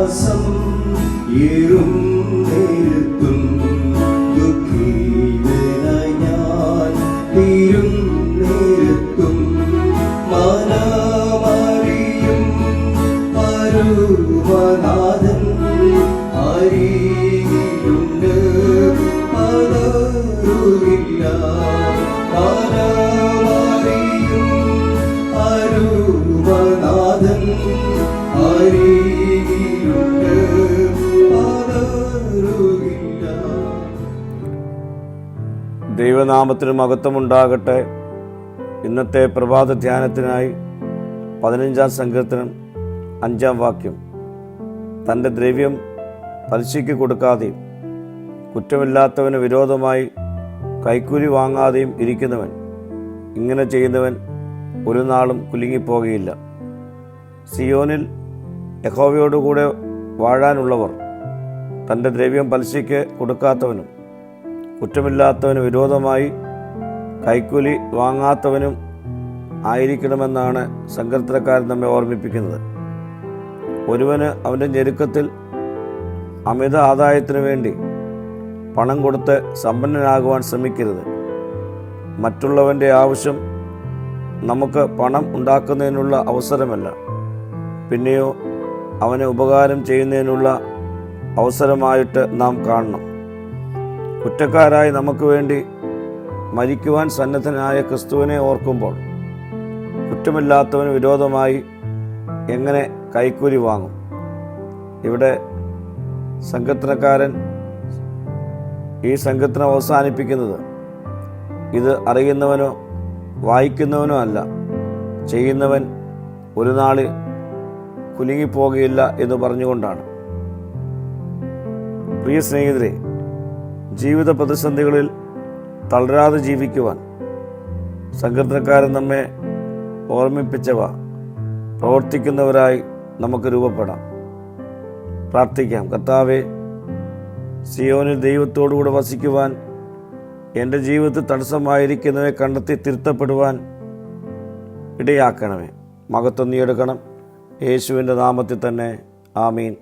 പ്രയാസം ഏറും നേരത്തും ദുഃഖിതനായി ഞാൻ തീരും നേരത്തും മനമറിയും പരമനാഥൻ അരികിലുണ്ട്, പതറുകില്ല. മനമറിയും പരമനാഥൻ അരികിലുണ്ട്, പതറുകില്ല. ദൈവനാമത്തിന് മഹത്വമുണ്ടാകട്ടെ. ഇന്നത്തെ പ്രഭാത ധ്യാനത്തിനായി 15-ാം സങ്കീർത്തനം 5-ാം വാക്യം. തൻ്റെ ദ്രവ്യം പലിശയ്ക്ക് കൊടുക്കാതെയും കുറ്റമില്ലാത്തവന് വിരോധമായി കൈക്കൂലി വാങ്ങാതെയും ഇരിക്കുന്നവൻ, ഇങ്ങനെ ചെയ്യുന്നവൻ ഒരു നാളും കുലുങ്ങിപ്പോകുകയില്ല. സിയോനിൽ യഹോവയോടുകൂടെ വാഴാനുള്ളവർ തൻ്റെ ദ്രവ്യം പലിശയ്ക്ക് കൊടുക്കാത്തവനും കുറ്റമില്ലാത്തവന് വിരോധമായി കൈക്കൂലി വാങ്ങാത്തവനും ആയിരിക്കണമെന്നാണ് സങ്കീർത്തനക്കാരൻ നമ്മെ ഓർമ്മിപ്പിക്കുന്നത്. ഒരുവന് അവൻ്റെ ഞെരുക്കത്തിൽ അമിത ആദായത്തിനു വേണ്ടി പണം കൊടുത്ത് സമ്പന്നനാകുവാൻ ശ്രമിക്കരുത്. മറ്റുള്ളവൻ്റെ ആവശ്യം നമുക്ക് പണം ഉണ്ടാക്കുന്നതിനുള്ള അവസരമല്ല, പിന്നെയോ അവന് ഉപകാരം ചെയ്യുന്നതിനുള്ള അവസരമായിട്ട് നാം കാണണം. കുറ്റക്കാരായി നമുക്ക് വേണ്ടി മരിക്കുവാൻ സന്നദ്ധനായ ക്രിസ്തുവിനെ ഓർക്കുമ്പോൾ കുറ്റമില്ലാത്തവന് വിരോധമായി എങ്ങനെ കൈക്കൂലി വാങ്ങും? ഇവിടെ സങ്കീർത്തനക്കാരൻ ഈ സങ്കീർത്തനം അവസാനിപ്പിക്കുന്നത് ഇത് അറിയുന്നവനോ വായിക്കുന്നവനോ അല്ല, ചെയ്യുന്നവൻ ഒരു നാൾ കുലുങ്ങിപ്പോകുകയില്ല എന്ന് പറഞ്ഞുകൊണ്ടാണ്. പ്രിയ സ്നേഹിതരെ, ജീവിത പ്രതിസന്ധികളിൽ തളരാതെ ജീവിക്കുവാൻ സങ്കീർത്തനക്കാരൻ നമ്മെ ഓർമ്മിപ്പിച്ചവ പ്രവർത്തിക്കുന്നവരായി നമുക്ക് രൂപപ്പെടാം. പ്രാർത്ഥിക്കാം. കർത്താവേ, സിയോനിൽ ദൈവത്തോടുകൂടെ വസിക്കുവാൻ എൻ്റെ ജീവിതത്തിൽ തടസ്സമായിരിക്കുന്നവയെ കണ്ടെത്തി തിരുത്തപ്പെടുവാൻ ഇടയാക്കണമേ. മഹത്വം നീ എടുക്കണം. യേശുവിൻ്റെ നാമത്തിൽ തന്നെ. ആമീൻ.